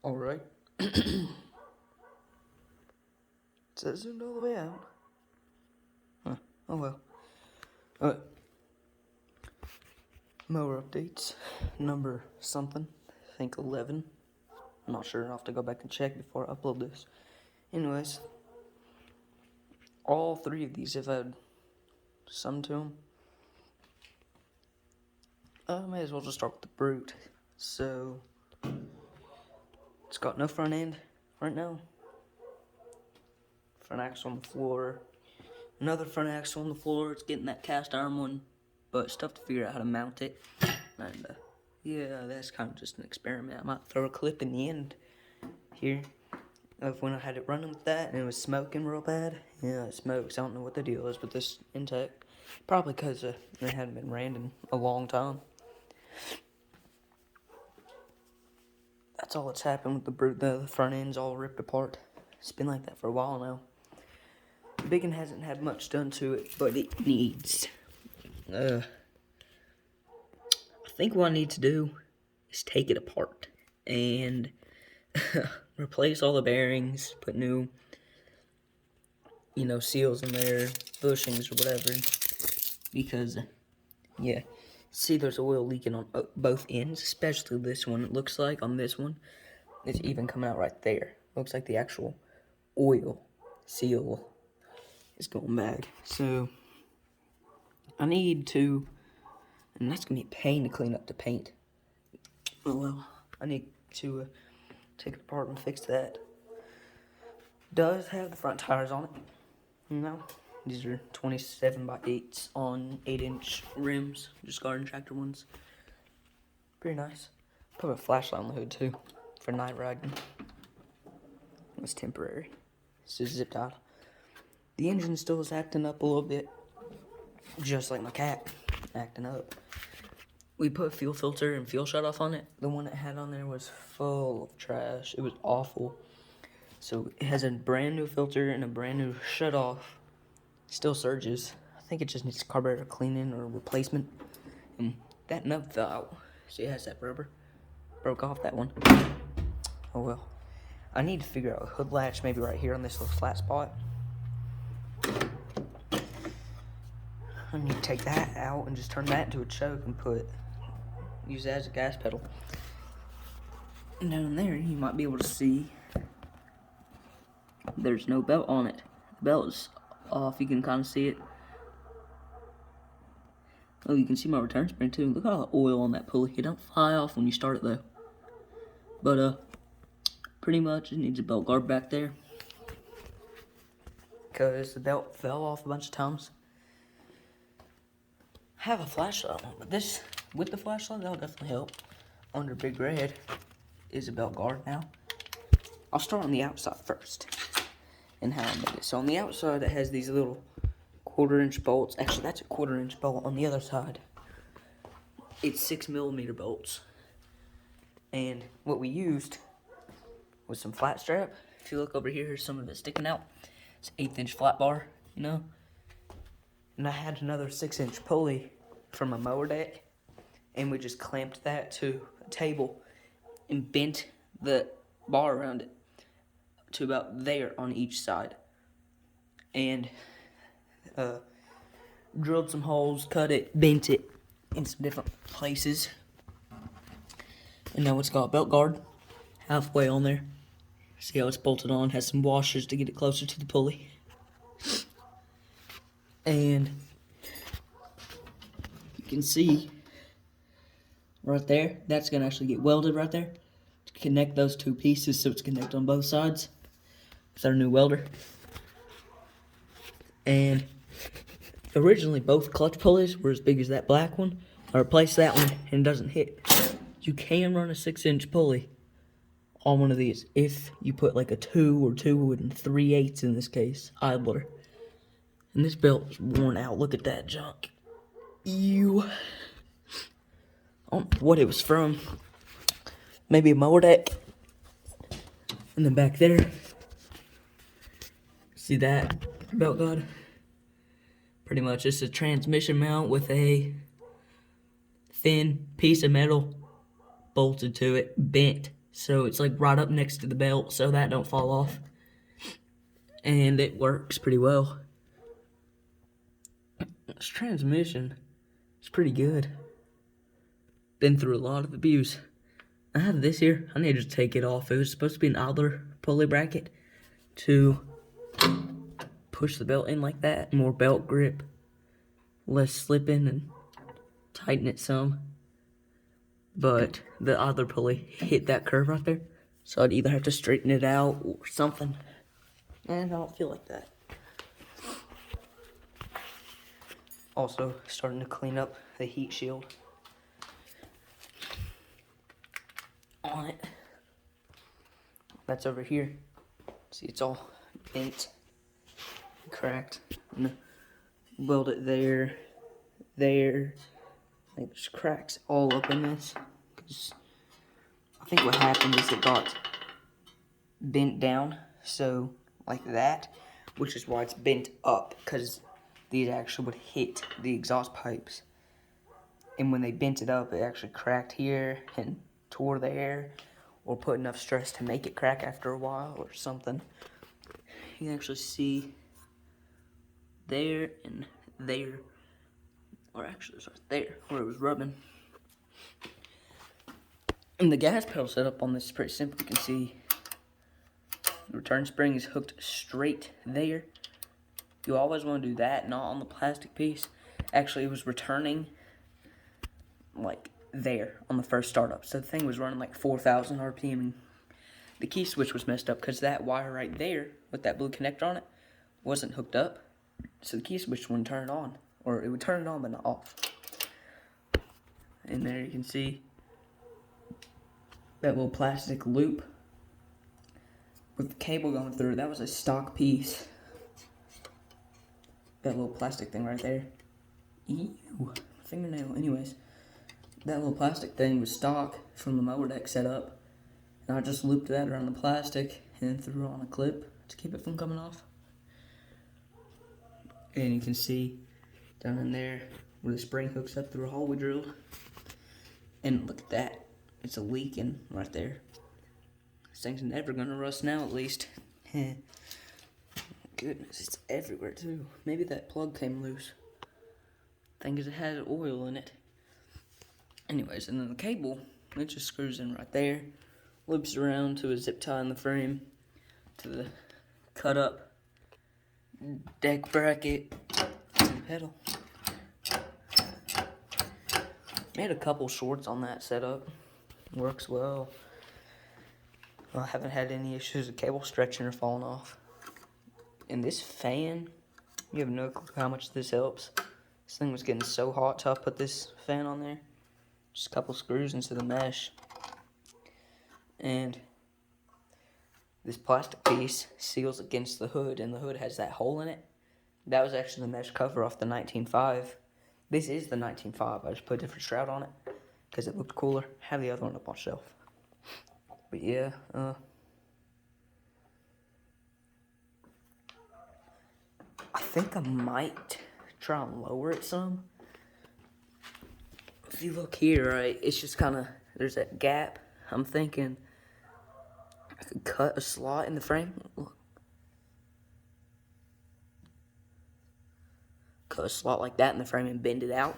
Alright. It says zoomed all the way out. Huh. Oh well. Alright. Mower updates. Number something. I think 11. I'm not sure. I'll have to go back and check before I upload this. Anyways. All three of these have had some to them. I may as well just start with the Brute. So, it's got no front end right now. Front axle on the floor. Another front axle on the floor. It's getting that cast iron one, but it's tough to figure out how to mount it. And yeah, that's kind of just an experiment. I might throw a clip in the end here of when I had it running with that and it was smoking real bad. Yeah, it smokes. I don't know what the deal is with this intake. Probably because it hadn't been ran in a long time. That's all that's happened with the Brute. The front end's all ripped apart. It's been like that for a while now. The big one hasn't had much done to it, but it needs. I think what I need to do is take it apart and replace all the bearings, put new, seals in there, bushings or whatever. Because, yeah, see there's oil leaking on both ends, especially this one. It looks like on this one, it's even coming out right there. Looks like the actual oil seal is going back. So, I need to, and that's going to be a pain to clean up the paint. Oh well, I need to take it apart and fix that. Does have the front tires on it, These are 27 by 8s on 8-inch rims, just garden tractor ones. Pretty nice. Put a flashlight on the hood too, for night riding. It's temporary. It's just zipped out. The engine still is acting up a little bit, just like my cat, acting up. We put a fuel filter and fuel shutoff on it. The one it had on there was full of trash. It was awful. So it has a brand new filter and a brand new shutoff. Still surges. I think it just needs carburetor cleaning or replacement. And that nub fell out. See, it has that rubber. Broke off that one. Oh well. I need to figure out a hood latch maybe right here on this little flat spot. I need to take that out and just turn that into a choke and use that as a gas pedal. And down there, you might be able to see there's no belt on it. The belt is off. You can kind of see it. Oh, you can see my return spring too. Look at all the oil on that pulley. It don't fly off when you start it though. But pretty much it needs a belt guard back there, because the belt fell off a bunch of times. I have a flashlight on, but this, with the flashlight, that'll definitely help. Under Big Red is a belt guard now. I'll start on the outside first and how I made it. So on the outside, it has these little 1/4-inch bolts. Actually, that's a 1/4-inch bolt. On the other side, it's 6mm bolts. And what we used was some flat strap. If you look over here, here's some of it sticking out. It's an 1/8-inch flat bar, And I had another 6-inch pulley from a mower deck, and we just clamped that to a table and bent the bar around it to about there on each side. And drilled some holes, cut it, bent it in some different places. And now it's got a belt guard halfway on there. See how it's bolted on, has some washers to get it closer to the pulley. And you can see right there, that's going to actually get welded right there to connect those two pieces, so it's connected on both sides with our new welder. And originally both clutch pulleys were as big as that black one. I replaced that one and it doesn't hit. You can run a 6-inch pulley on one of these if you put like a 2 or 2 3/8 in this case idler. And this belt is worn out. Look at that junk. Ew. I don't know what it was from. Maybe a mower deck. And then back there, see that belt guard? Pretty much it's a transmission mount with a thin piece of metal bolted to it, bent So it's like right up next to the belt so that don't fall off. And it works pretty well. This transmission is pretty good. Been through a lot of abuse. I have this here. I need to take it off. It was supposed to be an idler pulley bracket to push the belt in like that. More belt grip. Less slipping and tighten it some. But the idler pulley hit that curve right there. So I'd either have to straighten it out or something. And I don't feel like that. Also, starting to clean up the heat shield on it. That's over here. See, it's all bent, cracked. And weld it there. Like there's cracks all up in this. Cause I think what happened is it got bent down, so like that, which is why it's bent up, because these actually would hit the exhaust pipes. And when they bent it up, it actually cracked here and tore the air, or put enough stress to make it crack after a while or something. You can actually see there and there, or actually it's right there where it was rubbing. And the gas pedal setup on this is pretty simple. You can see the return spring is hooked straight there. You always want to do that, not on the plastic piece. Actually, it was returning like there on the first startup. So the thing was running like 4,000 RPM, and the key switch was messed up because that wire right there with that blue connector on it wasn't hooked up. So the key switch wouldn't turn it on, or it would turn it on but not off. And there you can see that little plastic loop with the cable going through. That was a stock piece. That little plastic thing right there. Ew, fingernail. Anyways, that little plastic thing was stock from the mower deck setup. And I just looped that around the plastic and then threw it on a clip to keep it from coming off. And you can see down in there where the spring hooks up through a hole we drilled. And look at that. It's a leaking right there. This thing's never gonna rust now, at least. Goodness, it's everywhere too. Maybe that plug came loose. Thing is, it had oil in it. Anyways, and then the cable, it just screws in right there. Loops around to a zip tie in the frame. To the cut up deck bracket. To the pedal. Made a couple shorts on that setup. Works well. I haven't had any issues with cable stretching or falling off. And this fan, you have no clue how much this helps. This thing was getting so hot till I put this fan on there. Just a couple screws into the mesh. And this plastic piece seals against the hood, and the hood has that hole in it. That was actually the mesh cover off the 19.5. This is the 19.5. I just put a different shroud on it because it looked cooler. Have the other one up on shelf. But yeah, I think I might try and lower it some. If you look here, right, it's just kind of, there's that gap. I'm thinking I could cut a slot in the frame. Look. Cut a slot like that in the frame and bend it out.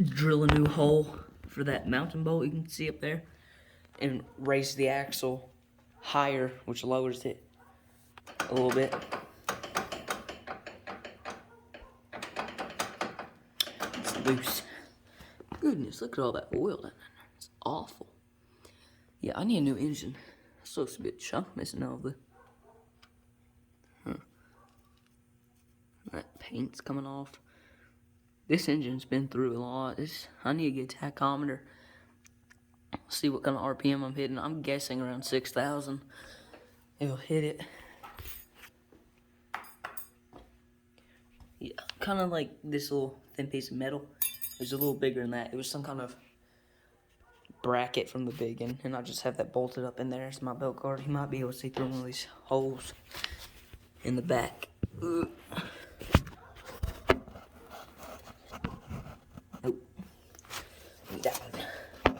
Drill a new hole for that mountain bolt you can see up there. And raise the axle higher, which lowers it a little bit. It's loose. Goodness, look at all that oil down there. It's awful. Yeah, I need a new engine. This looks a bit chunk missing out of the... That paint's coming off. This engine's been through a lot. I need to get a tachometer. See what kind of RPM I'm hitting. I'm guessing around 6,000. It'll hit it. Yeah, kind of like this little thin piece of metal. It was a little bigger than that. It was some kind of bracket from the big one, and I just have that bolted up in there as my belt guard. You might be able to see through one of these holes in the back. Ugh. Nope. That one.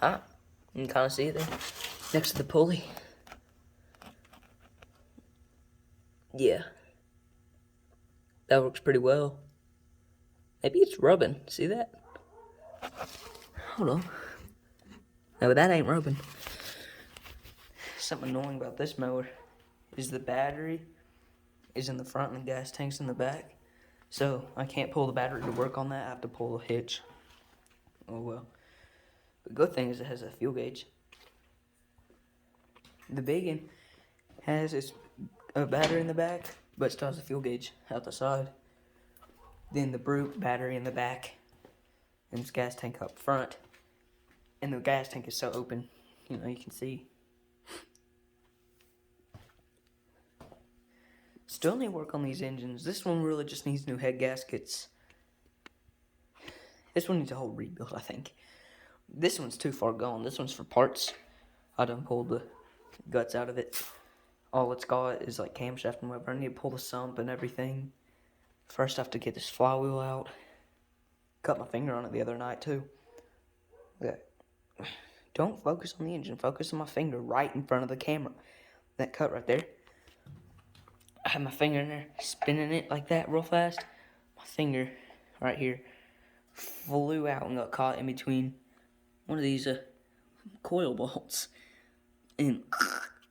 hot. You can kind of see it there next to the pulley. Yeah, that works pretty well. Maybe it's rubbing. See that? Hold on. No, that ain't rubbing. Something annoying about this mower is the battery is in the front and the gas tank's in the back. So I can't pull the battery to work on that. I have to pull a hitch. Oh well. The good thing is it has a fuel gauge. The big one has a battery in the back, but still has a fuel gauge out the side. Then the brute battery in the back, and this gas tank up front. And the gas tank is so open, you know, you can see. Still need work on these engines. This one really just needs new head gaskets. This one needs a whole rebuild, I think. This one's too far gone. This one's for parts. I done pulled the guts out of it. All it's got is like camshaft and whatever. I need to pull the sump and everything. First I have to get this flywheel out. Cut my finger on it the other night too. Yeah. Don't focus on the engine. Focus on my finger right in front of the camera. That cut right there. I had my finger in there, spinning it like that real fast. My finger right here flew out and got caught in between one of these coil bolts and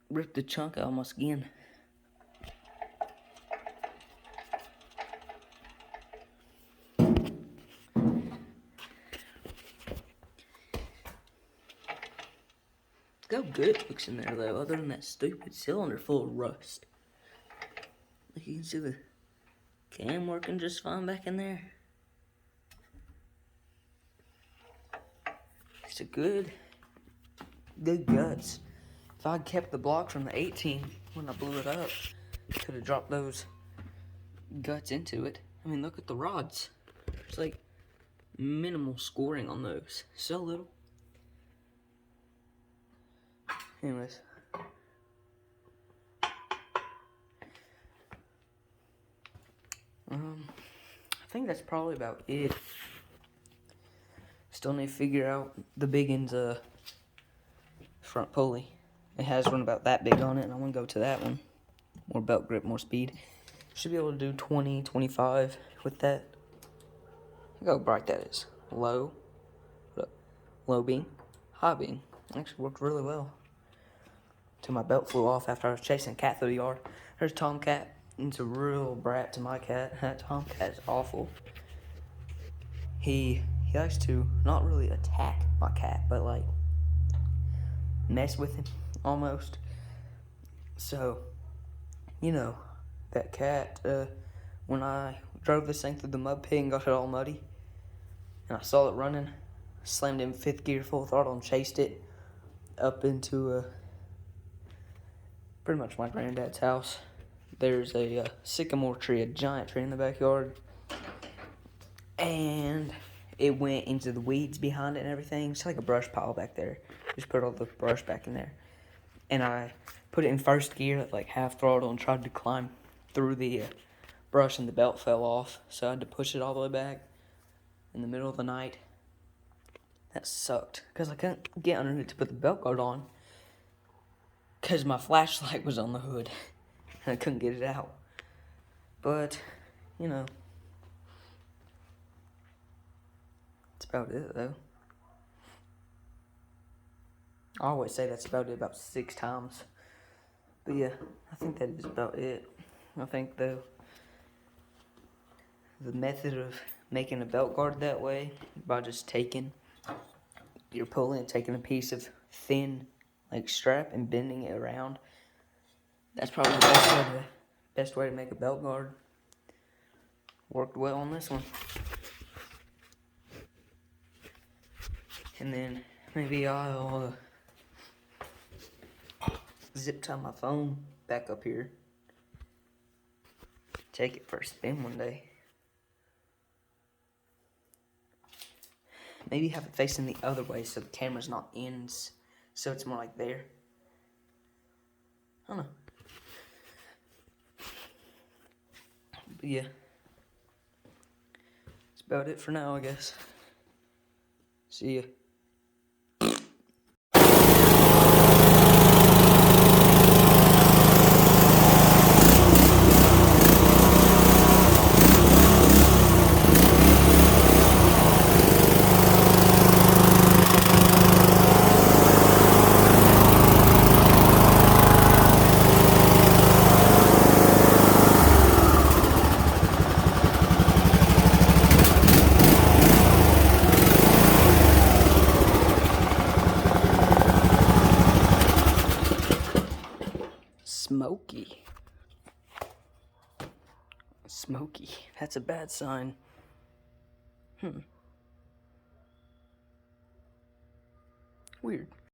ripped a chunk out of my skin. Look how good it looks in there though, other than that stupid cylinder full of rust. Like you can see the cam working just fine back in there. It's a good guts. If I'd kept the block from the 18 when I blew it up, could have dropped those guts into it. I mean, look at the rods. It's like minimal scoring on those. So little. Anyways. I think that's probably about it. Still need to figure out the big end's front pulley. It has one about that big on it, and I want to go to that one. More belt grip, more speed. Should be able to do 20, 25 with that. Look how bright that is. Low. Low beam. High beam. Actually worked really well. Till my belt flew off after I was chasing a cat through the yard. There's Tomcat. It's a real brat to my cat. That Tomcat is awful. He likes to not really attack my cat, but like mess with him almost. So, you know, that cat, when I drove this thing through the mud pit and got it all muddy, and I saw it running, slammed in 5th gear full throttle and chased it up into pretty much my granddad's house. There's a sycamore tree, a giant tree in the backyard, and it went into the weeds behind it and everything. It's like a brush pile back there. Just put all the brush back in there. And I put it in 1st gear at like half throttle and tried to climb through the brush, and the belt fell off. So I had to push it all the way back in the middle of the night. That sucked because I couldn't get underneath to put the belt guard on because my flashlight was on the hood and I couldn't get it out. But, you know, that's about it though. I always say that's about it about 6 times. But yeah, I think that is about it. I think though, the method of making a belt guard that way, by just taking your pulley and taking a piece of thin like strap and bending it around, that's probably the best way to make a belt guard. Worked well on this one. And then maybe I'll zip tie my phone back up here. Take it for a spin one day. Maybe have it facing the other way so the camera's not in, so it's more like there. I don't know. But yeah. That's about it for now, I guess. See ya. smoky. Smoky. That's a bad sign. Weird.